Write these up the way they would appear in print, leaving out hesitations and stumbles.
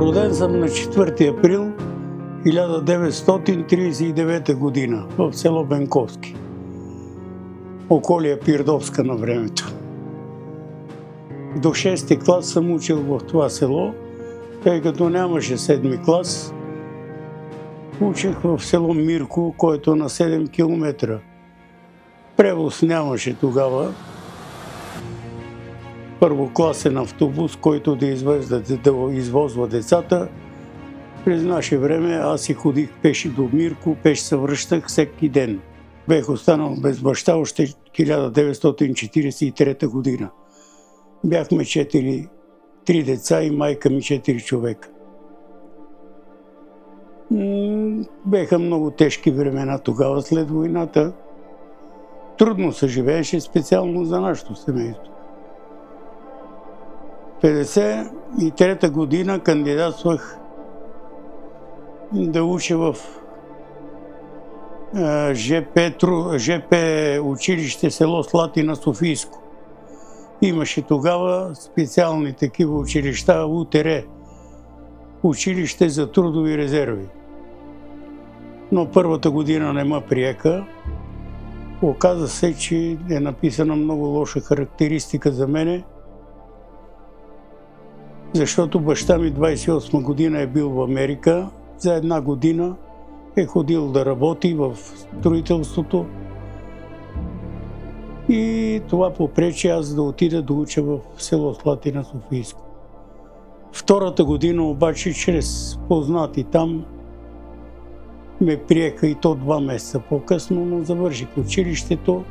Роден съм на 4 април 1939 година в село Бенковски, околия Пирдовска на времето. До 6-ти клас съм учил в това село, тъй като нямаше 7-ми клас. Учих в село Мирко, което е на 7 км. Превоз нямаше тогава. Първокласен автобус, който да извозва децата. През наше време аз си ходих пеши до Мирко, пеш се връщах всеки ден. Бех останал без баща още 1943 година. Бяхме 3 деца и майка ми 4 човека. Беха много тежки времена тогава след войната. Трудно се живееше, специално за нашето семейство. 1953 година кандидатствах да уча в ЖП училище село Слатина Софийско. Имаше тогава специални такива училища, УТР, училище за трудови резерви. Но първата година не ме приеха. Оказа се, че е написана много лоша характеристика за мене, защото баща ми 28 година е бил в Америка, за 1 година е ходил да работи в строителството и това попречи аз да отида да уча в село Слатина Софийско. Втората година обаче, чрез познати там, ме приеха и то 2 месеца по-късно, но завърших училището.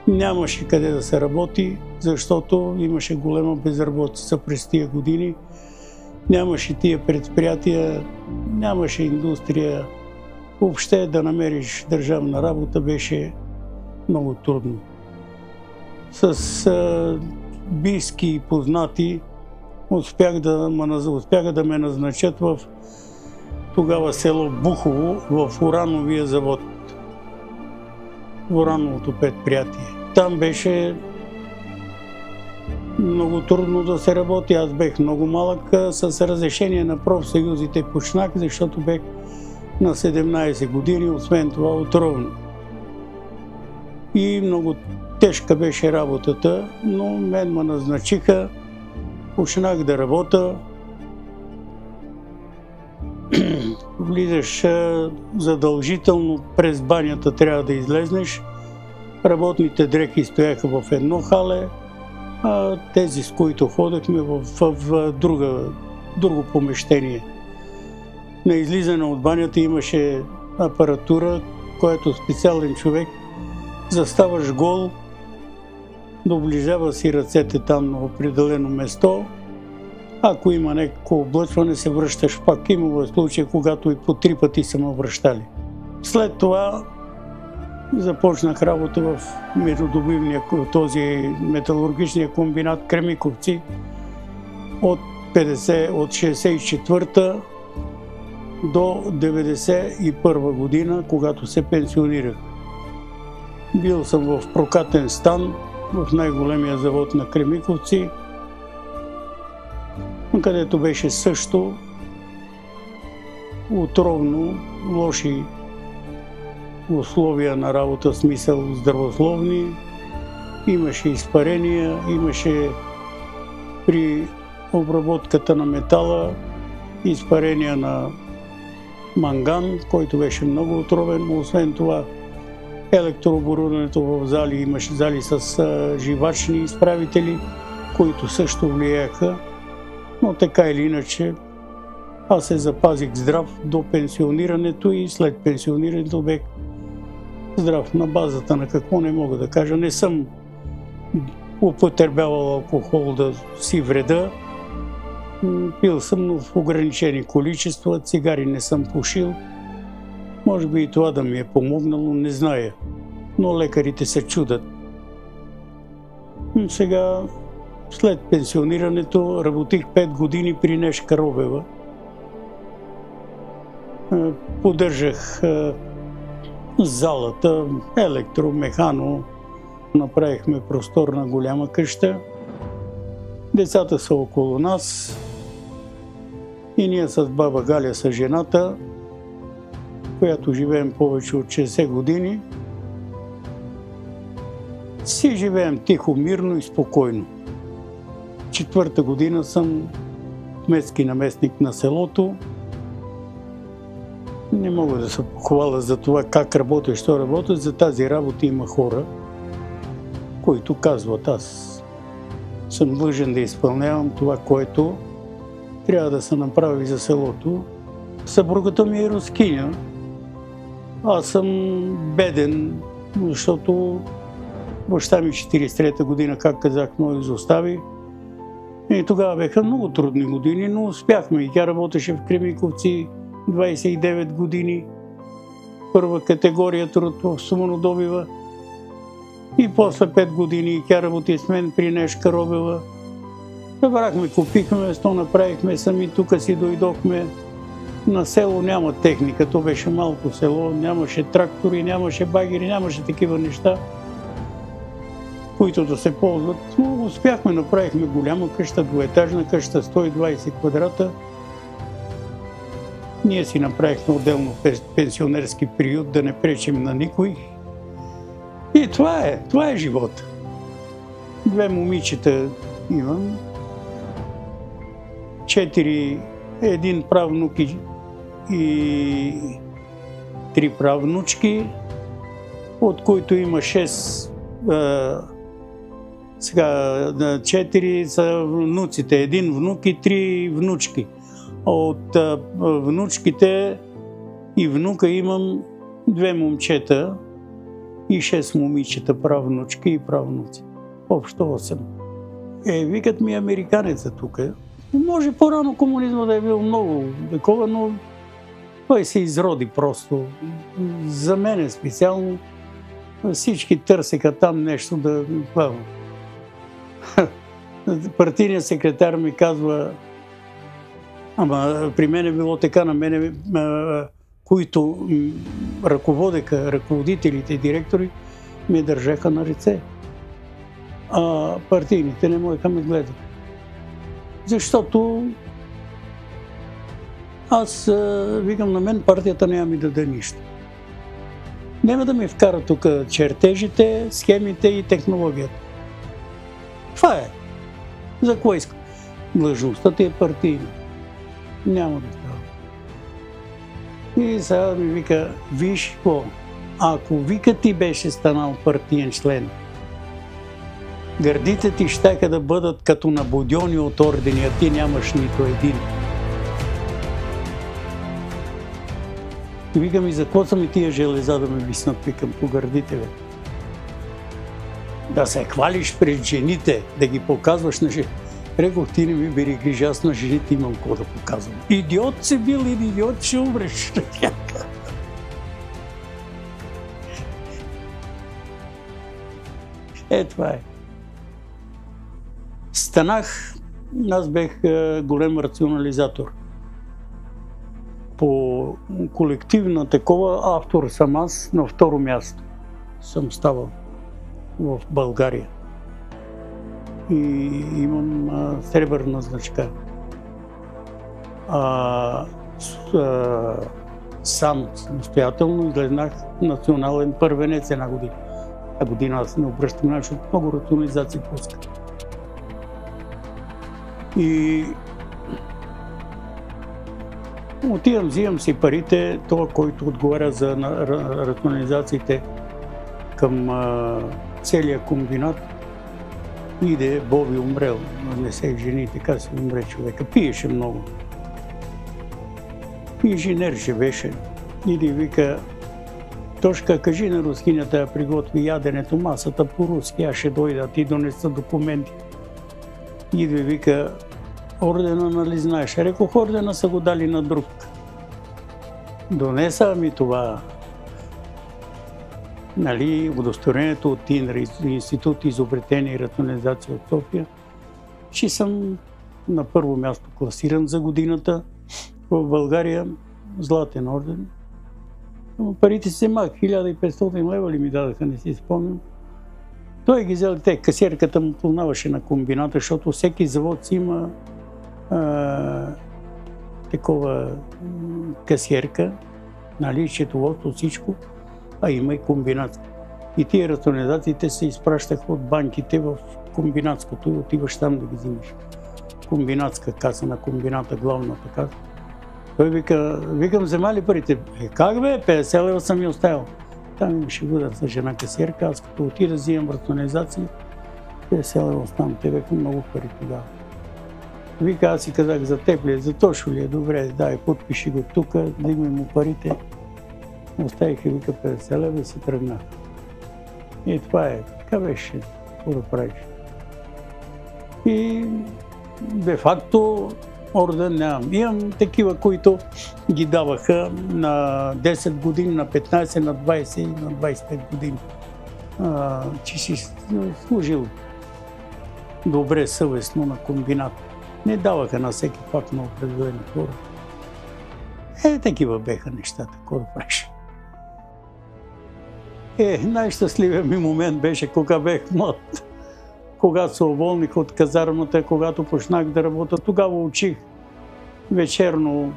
Нямаше къде да се работи, защото имаше голема безработица през тия години. Нямаше тия предприятия, нямаше индустрия. Въобще да намериш държавна работа беше много трудно. С близки и познати успяха да ме назначат в тогава село Бухово, в урановия завод, в урановото предприятие. Там беше много трудно да се работи. Аз бех много малък, с разрешение на профсъюзите почнах, защото бех на 17 години, освен това отровно. И много тежка беше работата, но мен ме назначиха, почнах да работя. Влизаш задължително, през банята трябва да излезнеш. Работните дрехи стояха в едно хале, а тези, с които ходехме, в друго помещение. На излизане от банята имаше апаратура, която специален човек, заставаш гол, доближава си ръцете там на определено место. Ако има някакво облъчване, се връщаш пак. Имало случаи, когато и по 3 пъти са ме връщали. След това започнах работа в този металургичния комбинат Кремиковци от 64-та до 91 година, когато се пенсионирах. Бил съм в прокатен стан в най-големия завод на Кремиковци, където беше също отровно, лоши условия на работа, в смисъл здравословни. Имаше изпарения, имаше при обработката на метала изпарения на манган, който беше много отровен. Освен това, електрооборудването в зали, имаше зали с живачни изправители, които също влияеха. Но така или иначе, аз се запазих здрав до пенсионирането и след пенсионирането бех здрав. На базата на какво не мога да кажа. Не съм употребявал алкохол да си вреда. Пил съм, но в ограничени количества. Цигари не съм пушил. Може би и това да ми е помогнало, не зная. Но лекарите се чудат. Сега, след пенсионирането, работих 5 години при Нешка Робева. Поддържах залата, електромехано, направихме просторна голяма къща. Децата са около нас И ние с баба Галя, с жената, която живеем повече от 60 години, си живеем тихо, мирно и спокойно. 4-та година съм кметски наместник на селото. Не мога да се похваля за това как работя, що работя. За тази работа има хора, които казват: аз съм длъжен да изпълнявам това, което трябва да се направи за селото. Съпругата ми е рускиня. Аз съм беден, защото баща ми 43-та година, как казах, ме изостави. И тогава бяха много трудни години, но успяхме. И тя работеше в Кремиковци 29 години. Първа категория труд в сумонодобива. И после 5 години тя работи с мен при Нешка Робева. Събрахме, купихме место, направихме сами, тук си дойдохме. На село няма техника, то беше малко село, нямаше трактори, нямаше багери, нямаше такива неща, които да се ползват. Но успяхме, направихме голяма къща, двоетажна къща, 120 квадрата. Ние си направихме отделно пенсионерски период, да не пречим на никой. И това е живота. 2 момичета имам, 1 правнук и 3 правнучки, от които има 6, сега 4 са внуците, 1 внук и 3 внучки. От внучките и внука имам 2 момчета и 6 момичета, правнучки и правнуци. Общо 8. Викат ми американеца тук. Може по-рано комунизма да е бил много такова, но той се изроди просто. За мен специално всички търсеха там нещо да... Партийният секретар ми казва: ама при мен е било така, на мене, които ръководеха, ръководителите и директори, ме държаха на ръце. А партийните не можеха ме гледат. Защото аз викам, на мен партията няма ми да даде нищо. Няма да ми вкара тук чертежите, схемите и технологията. Това е. За кое искам? Длъжността ти е партийна. Няма да става. И сега ми вика: виж какво, ако вика ти беше станал партиен член, гърдите ти щяха да бъдат като набодьони от ордени, а ти нямаш нито един. И викам: и за какво са ми тия железа да ме виснат, викам, по гърдите, бе? Да се хвалиш пред жените, да ги показваш на жените. Рекох: ти не ми бери грижа, аз на жените имам какво да показвам. Идиот си бил или идиот ще умреш. Това е. Станах, аз бех голем рационализатор. По колективна такова автор съм аз, на второ място съм ставал в България. И имам сребърна значка. Сам самостоятелно излезнах национален първенец една година. Година аз не обръщам, защото много рационализации пускам. И отивам, взимам си парите, това, който отговаря за рационализациите към целия комбинат. Иде, Боби умрел, не се жени, така се умре човека. Пиеше много. Инженер же беше. Иде вика: Тошка, кажи на рускинята да приготви яденето, масата по-руски, аз ще дойда, ти донеса документи. Идва вика: ордена нали знаеш? Рекох: ордена са го дали на друг. Донеса ми това, нали, удостоверението от ИНРА, Институт изобретение и рационализация от София, че съм на първо място класиран за годината в България, златен орден. Но парите се мах, 1500 лева ли ми дадаха, не си спомням. Той ги взел, касиерката му познаваше на комбината, защото всеки завод си има такова касиерка, нали, счетоводство, всичко, а има и комбинатска. И тия рационализациите се изпращаха от банките в комбинатското и отиваш там да ги взимаш. Комбинатска каса на комбината, главната каса. Той викам, взема ли парите? Как бе, 50 лева съм ми оставил. Там имаше удар с жена касиерка, аз като отида взимам рационализации, 50 лева оставам. Те бяха много пари тогава. Вика, аз си казах, за теб ли е, за Тошо ли е, добре, дай, подпиши го тук, дигме му парите. Оставих и вика 50 лева и си тръгнах. И това е, така беше, какво да правиш. И де-факто орден нямам. Имам такива, които ги даваха на 10 години, на 15, на 20 и на 25 години. Че си служил добре, съвестно на комбинат. Не даваха на всеки пак на определени хора. Такива беха нещата, какво да правиш. Най-щастливият ми момент беше, кога бех млад. Когато се уволних от казармата, когато почнах да работя, тогава учих вечерно,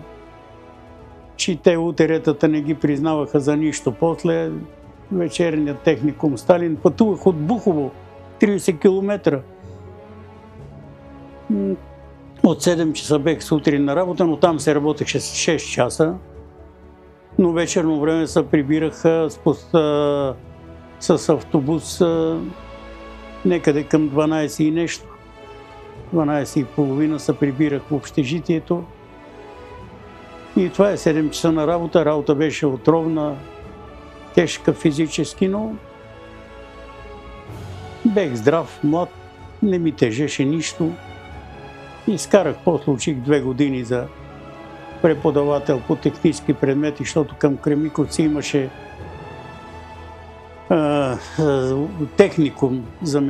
че те утеретата не ги признаваха за нищо. После вечерният техникум Сталин пътувах от Бухово, 30 км. От 7 часа бех сутрин на работа, но там се работеше 6 часа. Но вечерно време се прибираха с автобус некъде към 12 и нещо. 12 и половина се прибирах в общежитието. И това е 7 часа на работа. Работа беше отровна, тежка физически, но бех здрав, млад, не ми тежеше нищо. Изкарах, после учих 2 години за преподавател по технически предмети, защото към Кремиковци имаше техникум за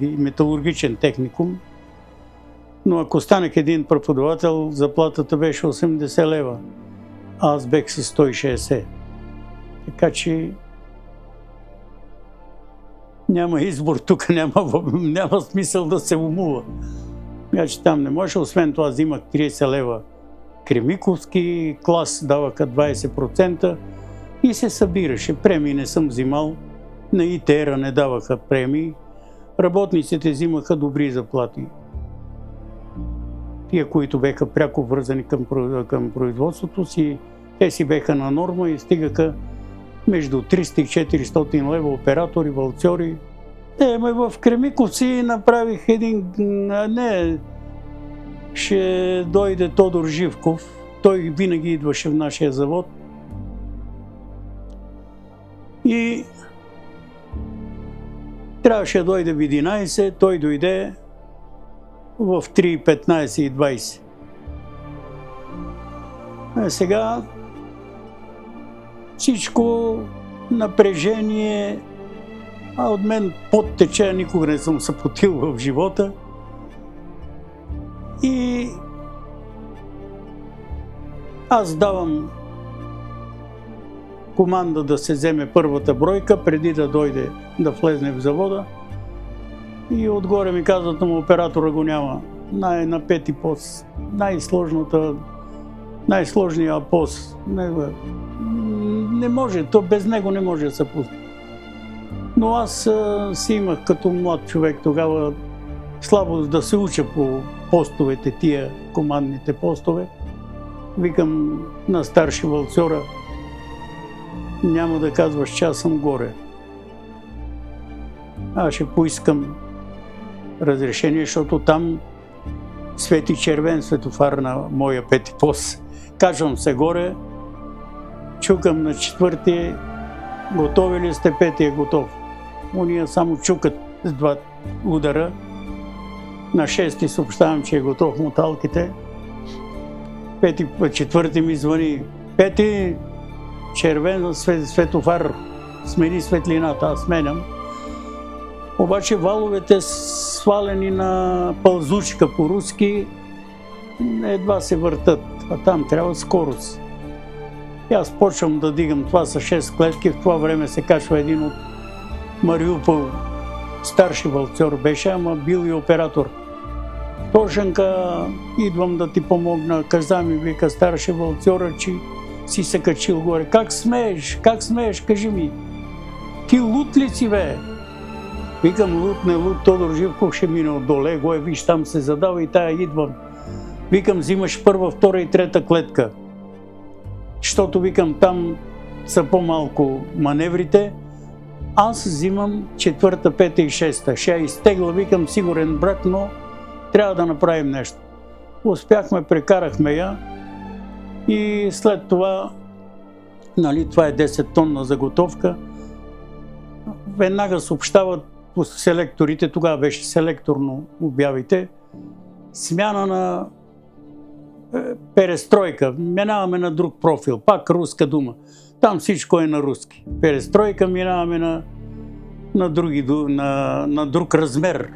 металургичен техникум. Но ако станах един преподавател, заплатата беше 80 лева, а аз бех с 160. Така че няма избор тук, няма смисъл да се умува. Така че там не може, освен това взимах 30 лева Кремиковски, клас даваха 20% и се събираше. Премии не съм взимал, на ИТЕР не даваха премии. Работниците взимаха добри заплати. Тия, които беха пряко вързани към производството си, те си беха на норма и стигаха между 300 и 400 лева оператори, валцьори. В Кремиковци направих един... ще дойде Тодор Живков. Той винаги идваше в нашия завод. И трябваше да дойде в 11, той дойде в 3:15 и 20. Сега всичко напрежение, а от мен пот тече, никога не съм се потил в живота. И аз давам команда да се вземе първата бройка, преди да дойде да влезне в завода. И отгоре ми казват, но оператора го няма. На пети пост. Най-сложният пост. Не може, то без него не може да се пусне. Но аз си имах като млад човек тогава слабост да се уча по постовете, тия командните постове. Викам на старши валцьора, няма да казваш, че аз съм горе. Аз ще поискам разрешение, защото там свети червен светофар на моя пети пост. Кажвам се горе, чукам на 4-ти, готови ли сте, 5-ти е готов. Уния само чукат с 2 удара. На 6-ти съобщавам, че е готов моталките. 4-ти ми звъни, 5-ти, червен светофар, смени светлината, аз сменям. Обаче валовете свалени на пълзучка по-руски едва се въртат, а там трябва скорост. И аз почвам да дигам това с 6 клетки, в това време се качва един от Мариупол, старши валцьор беше, ама бил и оператор. Тошенка, идвам да ти помогна. Каза ми, вика, старше вълцьора, че си се качил горе. Как смееш, кажи ми. Ти луд ли си, бе? Викам, луд, не луд, Тодор Живков ще мине отдоле, го виж, там се задава и тая идвам. Викам, взимаш първа, втора и трета клетка. Защото, викам, там са по-малко маневрите. Аз взимам четвърта, пета и шеста. Ще я изтегла, викам, сигурен брак, но трябва да направим нещо. Успяхме, прекарахме я и след това, нали, това е 10-тонна заготовка, веднага съобщават по селекторите, тогава беше селекторно обявите, смяна на перестройка, минаваме на друг профил, пак руска дума. Там всичко е на руски. Перестройка, минаваме на друг размер.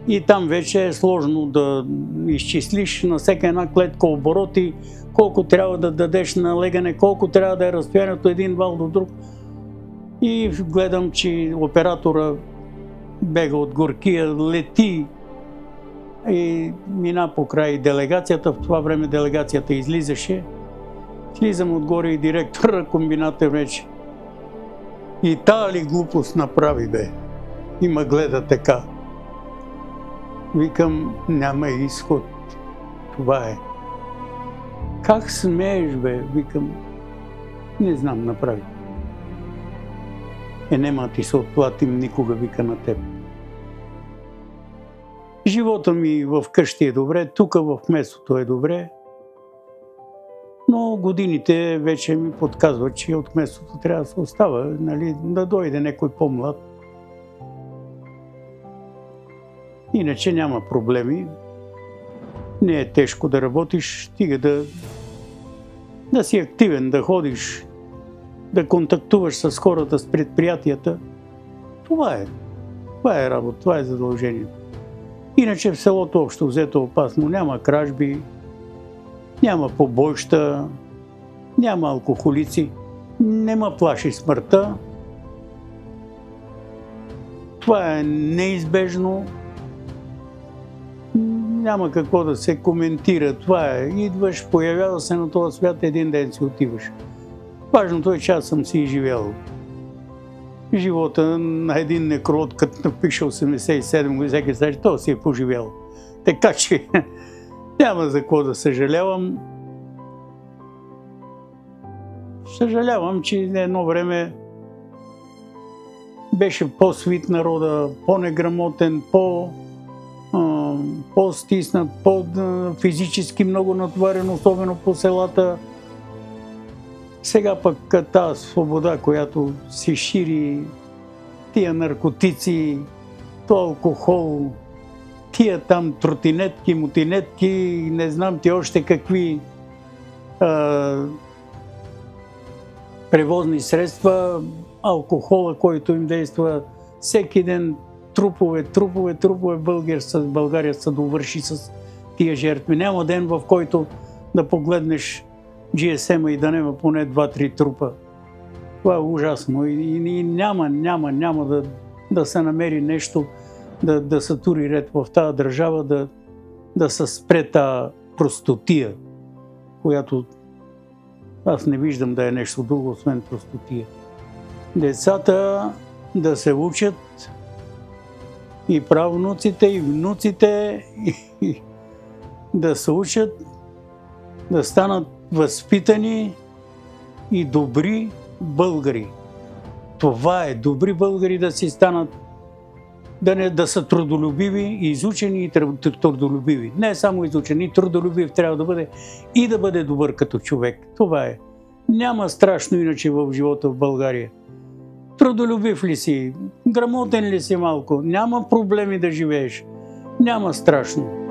И там вече е сложно да изчислиш на всяка една клетка обороти, колко трябва да дадеш на легане, колко трябва да е разстоянието един вал до друг. И гледам, че оператора бега от горкия, лети и мина покрай делегацията. В това време делегацията излизаше. Слизам отгоре и директора на комбината вече. И тая ли глупост направи, бе? И ме гледа така. Викам, няма изход. Това е. Как смееш, бе? Викам, не знам, направи. Нема ти се отплатим никога, вика, на теб. Живота ми в къщи е добре, тук в местото е добре, но годините вече ми подказват, че от местото трябва да се остава, нали, да дойде някой по-млад. Иначе няма проблеми. Не е тежко да работиш, стига да си активен, да ходиш, да контактуваш с хората, с предприятията. Това е работа, това е задължение. Иначе в селото общо взето опасно. Няма кражби, няма побойща, няма алкохолици, не ме плаши смъртта. Това е неизбежно. Няма какво да се коментира. Това е. Идваш, появява се на този свят, един ден си отиваш. Важното е, че аз съм си изживял живота на един некролог, като напише 87 години, всеки каже, той си е поживял. Така че няма за какво да съжалявам. Съжалявам, че едно време беше по-свит народа, по-неграмотен, по-стиснат, по-физически много натоварен, особено по селата. Сега пък тази свобода, която се шири, тия наркотици, то алкохол, тия там тротинетки, мотинетки, не знам ти още какви превозни средства, алкохола, който им действа всеки ден, трупове, България се довърши с тия жертви. Няма ден, в който да погледнеш GSM-а и да няма поне 2-3 трупа. Това е ужасно и няма да се намери нещо, да се тури ред в тази държава, да се спре тази простотия, която аз не виждам да е нещо друго, освен простотия. Децата да се учат, и правнуците, и внуците, да се учат, да станат възпитани и добри българи. Това е, добри българи да си станат, да са трудолюбиви, изучени и трудолюбиви. Не само изучени, трудолюбив трябва да бъде и да бъде добър като човек. Това е. Няма страшно иначе в живота в България. Трудолюбив ли си, грамотен ли си малко, няма проблеми да живееш. Няма страшно.